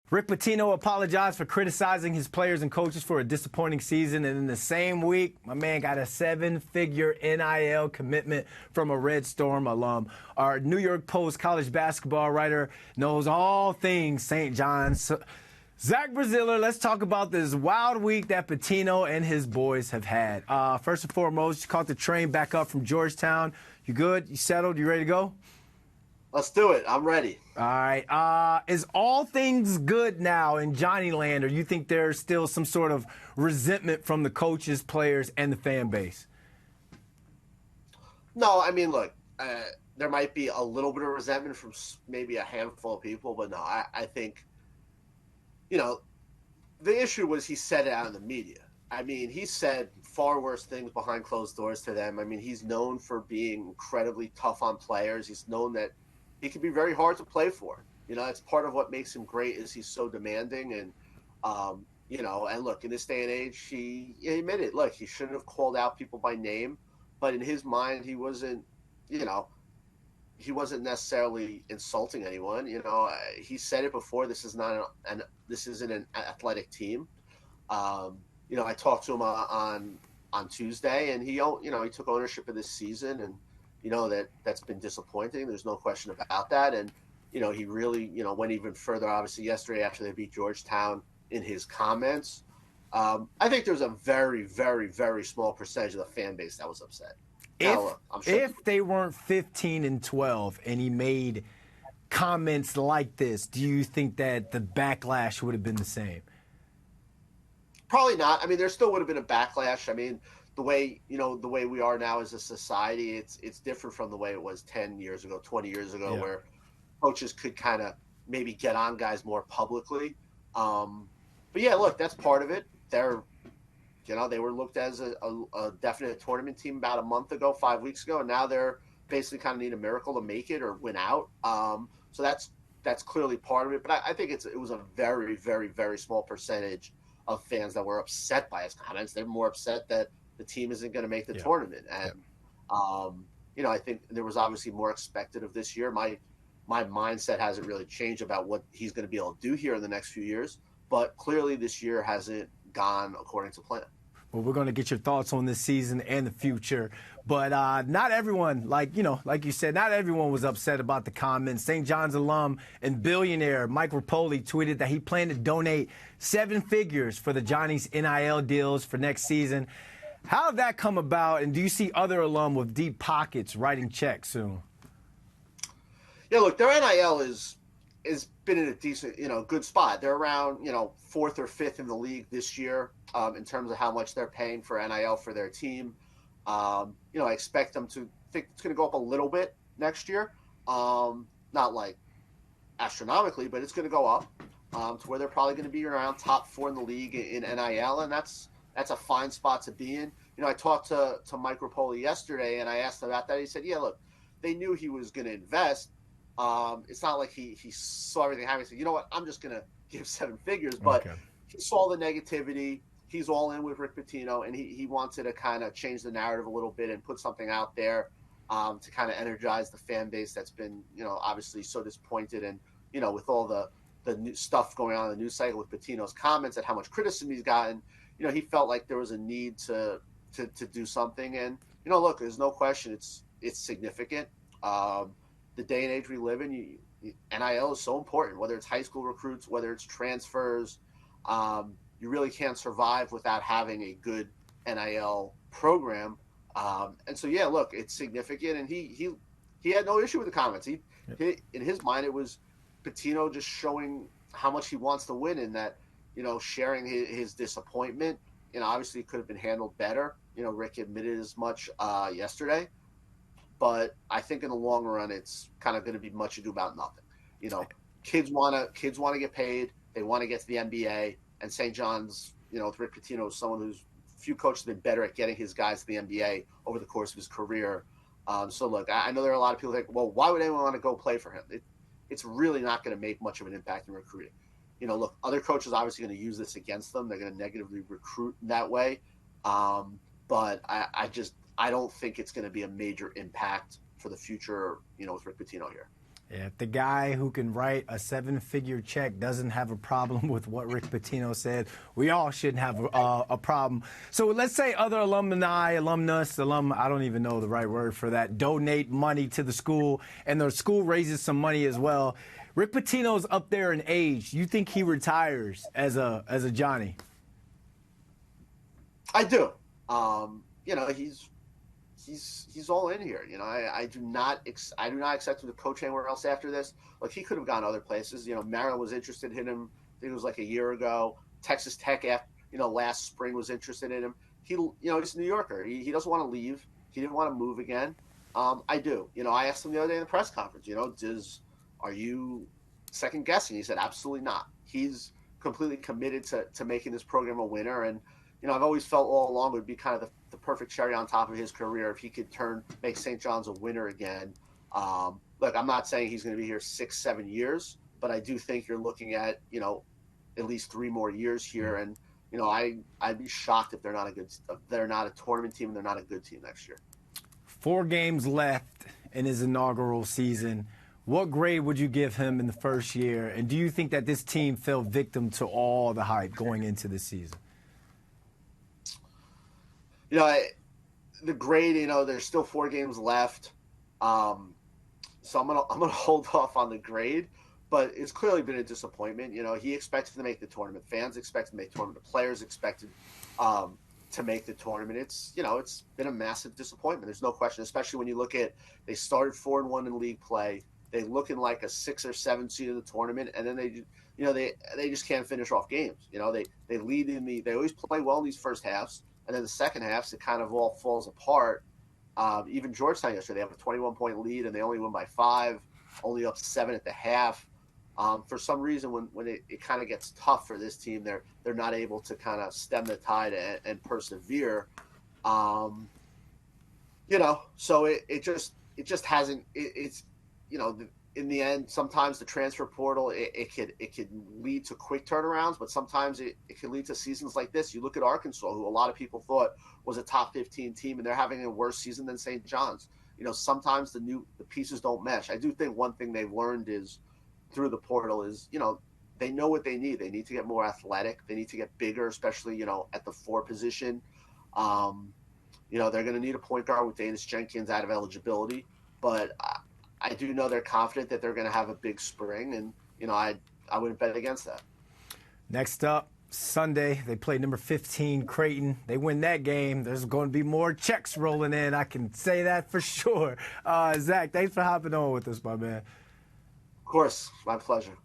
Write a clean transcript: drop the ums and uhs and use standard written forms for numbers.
Rick Pitino apologized for criticizing his players and coaches for a disappointing season. And in the same week, my man got a 7-figure NIL commitment from a Red Storm alum. Our New York Post college basketball writer knows all things St. John's. Zach Braziller, let's talk about this wild week that Pitino and his boys have had. First and foremost, you caught the train back up from Georgetown. You good? You settled? You ready to go? Let's do it. I'm ready. All right. Is all things good now in Johnny Land, or you think there's still some sort of resentment from the coaches, players, and the fan base? No, I mean, look, there might be a little bit of resentment from maybe a handful of people, but no, I think, the issue was he said it out in the media. I mean, he said far worse things behind closed doors to them. I mean, he's known for being incredibly tough on players. He's known that he can be very hard to play for. That's part of what makes him great is he's so demanding. And, and look, in this day and age, he admitted, look, he shouldn't have called out people by name. But in his mind, he wasn't necessarily insulting anyone. He said it before. This isn't an athletic team. I talked to him on Tuesday, and he took ownership of this season, and that's been disappointing. There's no question about that. And he really went even further. Obviously, yesterday after they beat Georgetown, in his comments, I think there's a very, very, very small percentage of the fan base that was upset. If they weren't 15-12 and he made comments like this, do you think that the backlash would have been the same? Probably not. I mean, there still would have been a backlash. I mean, the way we are now as a society, it's different from the way it was 10 years ago, 20 years ago, where coaches could kind of maybe get on guys more publicly. But yeah, look, that's part of it. They were looked as a definite tournament team about a month ago, 5 weeks ago, and now they're basically kind of need a miracle to make it or win out. So that's clearly part of it. But I think it was a very, very, very small percentage of fans that were upset by his comments. They're more upset that the team isn't going to make the tournament. And, I think there was obviously more expected of this year. My mindset hasn't really changed about what he's going to be able to do here in the next few years. But clearly this year hasn't gone according to plan. Well, we're going to get your thoughts on this season and the future. But not everyone, like you said, not everyone was upset about the comments. St. John's alum and billionaire Mike Rapoli tweeted that he planned to donate 7 figures for the Johnny's NIL deals for next season. How did that come about, and do you see other alum with deep pockets writing checks soon? Yeah, look, their NIL is been in a decent, good spot. They're around, 4th or 5th in the league this year in terms of how much they're paying for NIL for their team. I expect them to think it's going to go up a little bit next year. Not like astronomically, but it's going to go up to where they're probably going to be around top 4 in the league in NIL, and that's a fine spot to be in. I talked to Mike Rapoli yesterday, and I asked him about that. He said, yeah, look, they knew he was going to invest. It's not like he saw everything happening and said, you know what, I'm just going to give 7 figures. But he saw the negativity. He's all in with Rick Pitino, and he wanted to kind of change the narrative a little bit and put something out there to kind of energize the fan base that's been, obviously so disappointed. And, with all the new stuff going on in the news cycle with Pitino's comments and how much criticism he's gotten, he felt like there was a need to do something. And, look, there's no question it's significant. The day and age we live in, NIL is so important, whether it's high school recruits, whether it's transfers. You really can't survive without having a good NIL program. And so, yeah, look, it's significant. And he had no issue with the comments. He in his mind, it was Pitino just showing how much he wants to win and that, sharing his disappointment. Obviously it could have been handled better. Rick admitted as much yesterday. But I think in the long run, it's kind of going to be much ado about nothing. Kids want to get paid. They want to get to the NBA. And St. John's, with Rick Pitino, is someone who's few coaches have been better at getting his guys to the NBA over the course of his career. So look, I know there are a lot of people think, well, why would anyone want to go play for him? It's really not going to make much of an impact in recruiting. Look, other coaches are obviously going to use this against them. They're going to negatively recruit in that way. But I don't think it's going to be a major impact for the future, with Rick Pitino here. Yeah, if the guy who can write a seven-figure check doesn't have a problem with what Rick Pitino said, we all shouldn't have a problem. So let's say other alumni, alumnus, I don't even know the right word for that, donate money to the school, and the school raises some money as well. Rick Pitino's up there in age. You think he retires as a Johnny? I do. He's all in here. I do not expect him to coach anywhere else after this. Like, he could have gone other places. Maryland was interested in him. I think it was like a year ago. Texas Tech, last spring, was interested in him. He's a New Yorker. He doesn't want to leave. He didn't want to move again. I do. I asked him the other day in the press conference. Are you second guessing? He said absolutely not. He's completely committed to making this program a winner. And I've always felt all along it would be kind of the perfect cherry on top of his career if he could make St. John's a winner again. Look, I'm not saying he's going to be here 6-7 years, but I do think you're looking at, at least 3 more years here. And, I'd be shocked if they're not a tournament team and they're not a good team next year. 4 games left in his inaugural season. What grade would you give him in the first year? And do you think that this team fell victim to all the hype going into the season? The grade, there's still 4 games left. So I'm gonna hold off on the grade, but it's clearly been a disappointment. He expected to make the tournament. Fans expected to make the tournament. The players expected to make the tournament. It's been a massive disappointment. There's no question, especially when you look at they started 4-1 in league play. They looking like a 6 or 7 seed in the tournament, and then they just can't finish off games. They lead they always play well in these first halves. And then the second half, it kind of all falls apart. Even Georgetown yesterday, they have a 21-point lead, and they only win by 5, only up 7 at the half. For some reason, when it kind of gets tough for this team, they're not able to kind of stem the tide and persevere. So it just hasn't. In the end, sometimes the transfer portal it could lead to quick turnarounds, but sometimes it can lead to seasons like this. You look at Arkansas, who a lot of people thought was a top 15 team, and they're having a worse season than St. John's. Sometimes the pieces don't mesh. I do think one thing they've learned is through the portal is they know what they need. They need to get more athletic. They need to get bigger, especially at the 4 position. They're going to need a point guard with Danis Jenkins out of eligibility, but I do know they're confident that they're going to have a big spring, and I wouldn't bet against that. Next up, Sunday, they play number 15 Creighton. They win that game. There's going to be more checks rolling in. I can say that for sure. Zach, thanks for hopping on with us, my man. Of course, my pleasure.